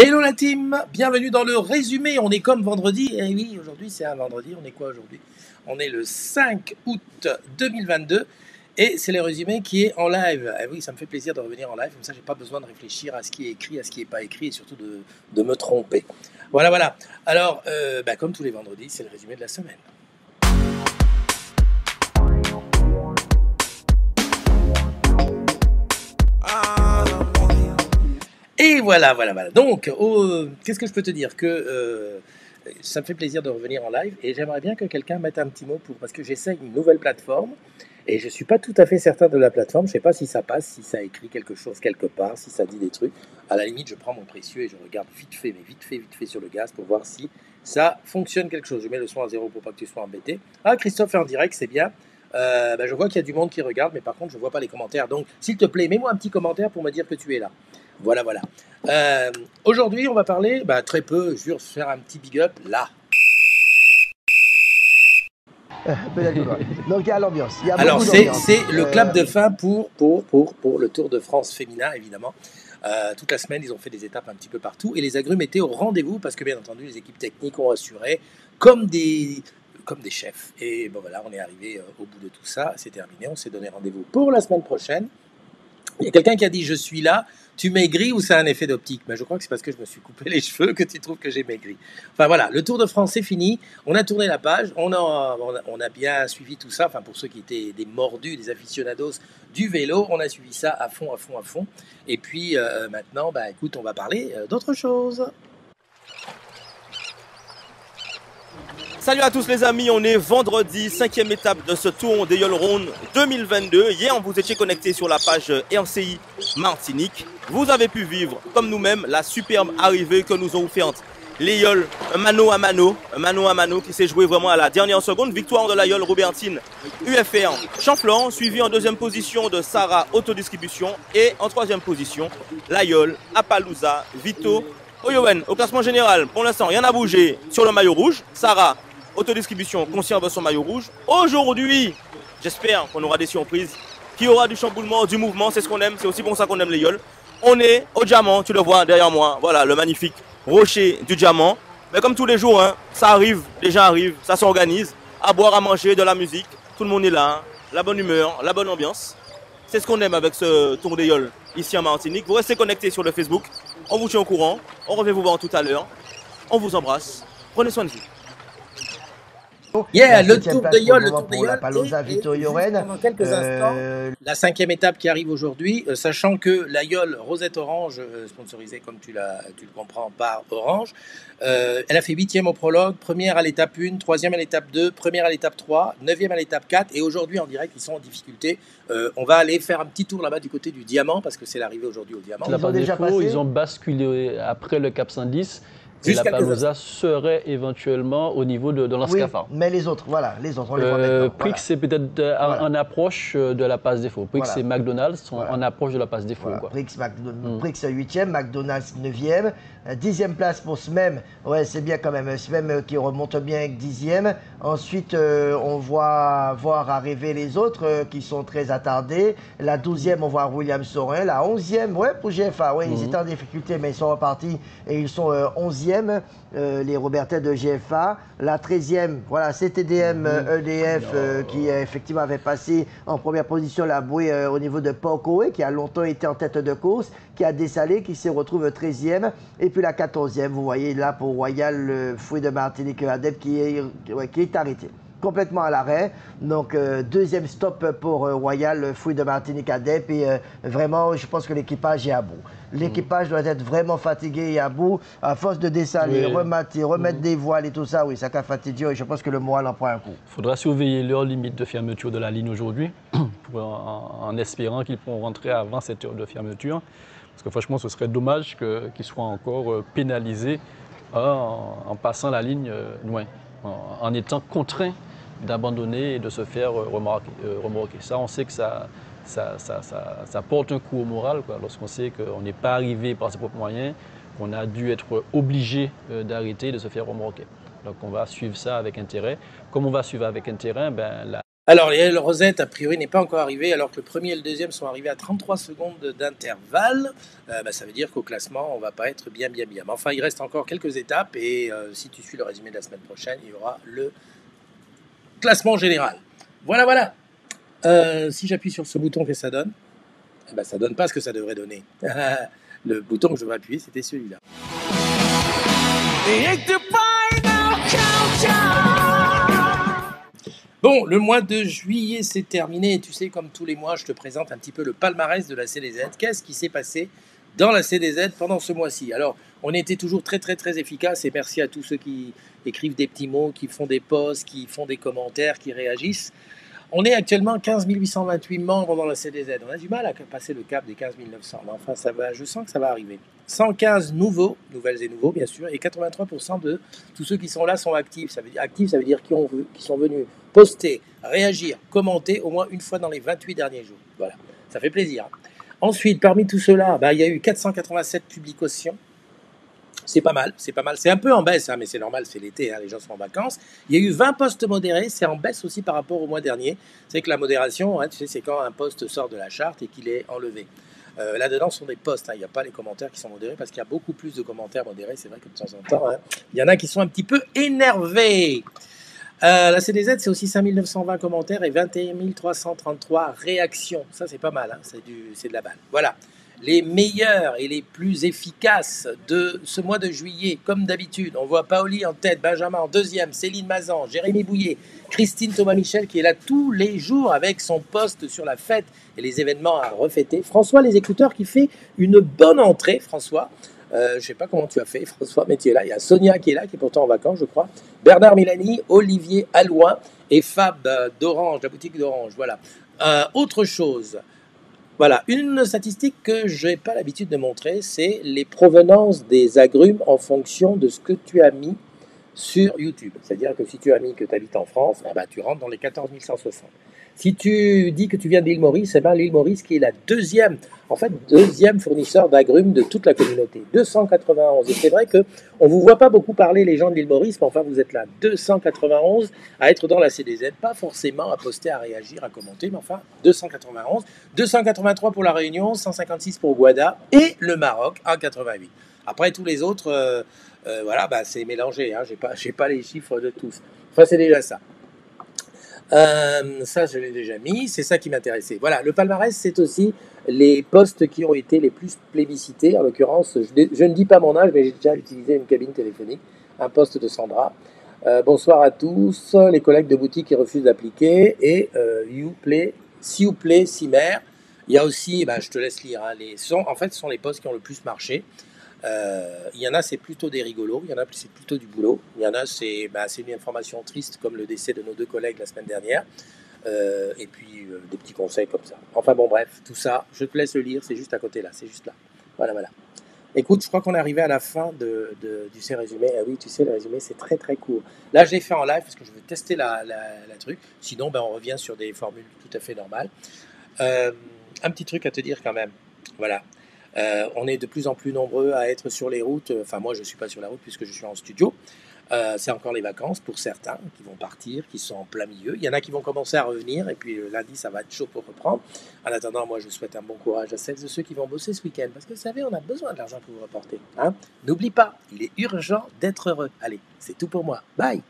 Hello la team, bienvenue dans le résumé, on est comme vendredi, et oui aujourd'hui c'est un vendredi, on est quoi aujourd'hui? On est le 5 août 2022 et c'est le résumé qui est en live. Et oui, ça me fait plaisir de revenir en live, comme ça j'ai pas besoin de réfléchir à ce qui est écrit, à ce qui n'est pas écrit et surtout de me tromper. Voilà. Alors, comme tous les vendredis, c'est le résumé de la semaine. Et voilà. Donc, qu'est-ce que je peux te dire que ça me fait plaisir de revenir en live et j'aimerais bien que quelqu'un mette un petit mot parce que j'essaye une nouvelle plateforme et je ne suis pas tout à fait certain de la plateforme. Je ne sais pas si ça passe, si ça écrit quelque chose quelque part, si ça dit des trucs. À la limite, je prends mon précieux et je regarde vite fait sur le gaz pour voir si ça fonctionne quelque chose. Je mets le son à 0 pour pas que tu sois embêté. Ah, Christophe est en direct, c'est bien. Je vois qu'il y a du monde qui regarde, mais par contre, je ne vois pas les commentaires. Donc, s'il te plaît, mets-moi un petit commentaire pour me dire que tu es là. Voilà. Aujourd'hui, on va parler, très peu, je veux faire un petit big up là. Donc, il y a l'ambiance. Alors, c'est le clap de fin pour le Tour de France féminin, évidemment. Toute la semaine, ils ont fait des étapes un petit peu partout et les agrumes étaient au rendez-vous parce que, bien entendu, les équipes techniques ont assuré comme des chefs. Et bon, voilà, on est arrivé au bout de tout ça. C'est terminé. On s'est donné rendez-vous pour la semaine prochaine. Il y a quelqu'un qui a dit « Je suis là ». Tu maigris ou c'est un effet d'optique? Je crois que c'est parce que je me suis coupé les cheveux que tu trouves que j'ai maigri. Enfin voilà, le Tour de France c'est fini. On a tourné la page, on a bien suivi tout ça. Enfin pour ceux qui étaient des mordus, des aficionados du vélo, on a suivi ça à fond. Et puis maintenant, écoute, on va parler d'autre chose. Salut à tous les amis, on est vendredi, 5e étape de ce Tour des Yoles Rondes 2022. Hier, vous étiez connectés sur la page RCI Martinique. Vous avez pu vivre, comme nous-mêmes, la superbe arrivée que nous ont offerte les Yoles, un mano à mano qui s'est joué vraiment à la dernière seconde. Victoire de la Yole Robertine UFR Chanflon, suivi en deuxième position de Sarah Autodistribution et en troisième position, la Yole Appaloosa Vito Oyowen. Au classement général, pour l'instant, rien n'a bougé sur le maillot rouge. Sarah Autodistribution conserve son maillot rouge. Aujourd'hui, j'espère qu'on aura des surprises, qu'il y aura du chamboulement, du mouvement, c'est ce qu'on aime, c'est aussi pour ça qu'on aime les Yoles. On est au diamant, tu le vois derrière moi, voilà le magnifique rocher du diamant. Mais comme tous les jours, ça arrive, les gens arrivent, ça s'organise, à boire, à manger, de la musique, tout le monde est là, la bonne humeur, la bonne ambiance. C'est ce qu'on aime avec ce Tour des Yoles ici en Martinique. Vous restez connectés sur le Facebook, on vous tient au courant, on revient vous voir tout à l'heure. On vous embrasse, prenez soin de vous. Le Tour de Yoles, pendant quelques instants, la 5e étape qui arrive aujourd'hui, sachant que la Yole Rosette Orange, sponsorisée comme tu le comprends par Orange, elle a fait 8e au prologue, première à l'étape 1, 3e à l'étape 2, première à l'étape 3, 9e à l'étape 4 et aujourd'hui en direct ils sont en difficulté. On va aller faire un petit tour là-bas du côté du Diamant parce que c'est l'arrivée aujourd'hui au Diamant. Ils ont basculé après le Cap 110. Et la Appaloosa serait éventuellement au niveau de l'Anscafa. Oui, mais les autres, on les voit maintenant. Prix, c'est peut-être en approche de la passe défaut. Prix, c'est McDonald's sont en approche de la passe défaut. Prix 8e, McDonald's 9e. 10e place pour SMEM. Ouais, c'est bien quand même. SMEM qui remonte bien avec 10e. Ensuite, on voit voir arriver les autres qui sont très attardés. La 12e, on voit William Sorin. La 11e, pour GFA. Ils étaient en difficulté, mais ils sont repartis et ils sont 11e. Les Robertais de GFA. La 13e, CTDM EDF qui effectivement avait passé en première position la bouée au niveau de Port-Coé, qui a longtemps été en tête de course, qui a dessalé, qui se retrouve 13e. Et puis la 14e, vous voyez là pour Royal, le Fouet de Martinique Adep qui est arrêté. Complètement à l'arrêt. Donc, deuxième stop pour Royal, Fouille de Martinique Adep. Et vraiment, je pense que l'équipage est à bout. L'équipage doit être vraiment fatigué et à bout. À force de dessaler, remettre des voiles et tout ça, ça a fatigué. Je pense que le moral en prend un coup. Il faudra surveiller leur limite de fermeture de la ligne aujourd'hui, en espérant qu'ils pourront rentrer avant cette heure de fermeture. Parce que franchement, ce serait dommage qu'ils soient encore pénalisés en passant la ligne loin, en étant contraints d'abandonner et de se faire remorquer. Ça, on sait que ça porte un coup au moral, lorsqu'on sait qu'on n'est pas arrivé par ses propres moyens, qu'on a dû être obligé d'arrêter et de se faire remorquer. Donc on va suivre ça avec intérêt. Comme on va suivre avec intérêt, Alors, les Rosette, a priori, n'est pas encore arrivé, alors que le premier et le deuxième sont arrivés à 33 secondes d'intervalle. Ça veut dire qu'au classement, on ne va pas être bien. Mais enfin, il reste encore quelques étapes, et si tu suis le résumé de la semaine prochaine, il y aura le classement général. Voilà. Si j'appuie sur ce bouton, qu'est-ce que ça donne? Ça donne pas ce que ça devrait donner. Le bouton que je devrais appuyer, c'était celui-là. Bon, le mois de juillet, c'est terminé. Et tu sais, comme tous les mois, je te présente un petit peu le palmarès de la CDZ. Qu'est-ce qui s'est passé dans la CDZ pendant ce mois-ci? Alors, on était toujours très efficace, et merci à tous ceux qui écrivent des petits mots, qui font des posts, qui font des commentaires, qui réagissent. On est actuellement 15 828 membres dans la CDZ. On a du mal à passer le cap des 15 900. Mais enfin, ça va, je sens que ça va arriver. 115 nouvelles et nouveaux, bien sûr, et 83% de tous ceux qui sont là sont actifs. Ça veut dire qui sont venus poster, réagir, commenter au moins une fois dans les 28 derniers jours. Voilà, ça fait plaisir. Ensuite, parmi tout cela, il y a eu 487 publications. C'est pas mal. C'est un peu en baisse, mais c'est normal, c'est l'été, les gens sont en vacances. Il y a eu 20 posts modérés, c'est en baisse aussi par rapport au mois dernier. C'est que la modération, tu sais, c'est quand un post sort de la charte et qu'il est enlevé. Là-dedans, ce sont des posts, il n'y a pas les commentaires qui sont modérés, parce qu'il y a beaucoup plus de commentaires modérés, c'est vrai que de temps en temps, il y en a qui sont un petit peu énervés. La CDZ, c'est aussi 5 920 commentaires et 21 333 réactions. Ça, c'est pas mal, c'est de la balle. Voilà. Les meilleurs et les plus efficaces de ce mois de juillet, comme d'habitude. On voit Paoli en tête, Benjamin en deuxième, Céline Mazan, Jérémy Bouillet, Christine Thomas-Michel qui est là tous les jours avec son post sur la fête et les événements à refêter. François Les Écouteurs qui fait une bonne entrée, François. Je ne sais pas comment tu as fait, François, mais tu es là. Il y a Sonia qui est là, qui est pourtant en vacances, je crois. Bernard Milani, Olivier Alloin et Fab d'Orange, la boutique d'Orange. Voilà. Autre chose. Voilà, une statistique que je n'ai pas l'habitude de montrer, c'est les provenances des agrumes en fonction de ce que tu as mis sur YouTube. C'est-à-dire que si tu as mis que tu habites en France, tu rentres dans les 14 160. Si tu dis que tu viens de l'île Maurice, l'île Maurice qui est la deuxième fournisseur d'agrumes de toute la communauté. 291. Et c'est vrai qu'on ne vous voit pas beaucoup parler, les gens de l'île Maurice, mais enfin vous êtes là. 291 à être dans la CDZ, pas forcément à poster, à réagir, à commenter, mais enfin 291. 283 pour la Réunion, 156 pour Guada et le Maroc à 88. Après tous les autres, c'est mélangé, j'ai pas les chiffres de tous. Enfin c'est déjà ça. Ça, je l'ai déjà mis, c'est ça qui m'intéressait. Voilà, le palmarès, c'est aussi les postes qui ont été les plus plébiscités. En l'occurrence, je ne dis pas mon âge, mais j'ai déjà utilisé une cabine téléphonique, un poste de Sandra. Bonsoir à tous, les collègues de boutique qui refusent d'appliquer, et s'il vous plaît, Cimer. Il y a aussi, je te laisse lire, ce sont les postes qui ont le plus marché. Il y en a, c'est plutôt des rigolos, il y en a, c'est plutôt du boulot, il y en a, c'est une information triste comme le décès de nos deux collègues la semaine dernière, et puis des petits conseils comme ça. Enfin bon, bref, tout ça, je te laisse le lire, c'est juste à côté là, c'est juste là. Voilà. Écoute, je crois qu'on est arrivé à la fin du C résumé. Ah oui, tu sais, le résumé, c'est très court. Là, je l'ai fait en live parce que je veux tester la truc, sinon on revient sur des formules tout à fait normales. Un petit truc à te dire quand même, voilà. On est de plus en plus nombreux à être sur les routes. Enfin, moi, je ne suis pas sur la route puisque je suis en studio. C'est encore les vacances pour certains qui vont partir, qui sont en plein milieu. Il y en a qui vont commencer à revenir et puis lundi, ça va être chaud pour reprendre. En attendant, moi, je souhaite un bon courage à celles et ceux qui vont bosser ce week-end parce que vous savez, on a besoin de l'argent pour vous reporter. N'oublie pas, il est urgent d'être heureux. Allez, c'est tout pour moi. Bye!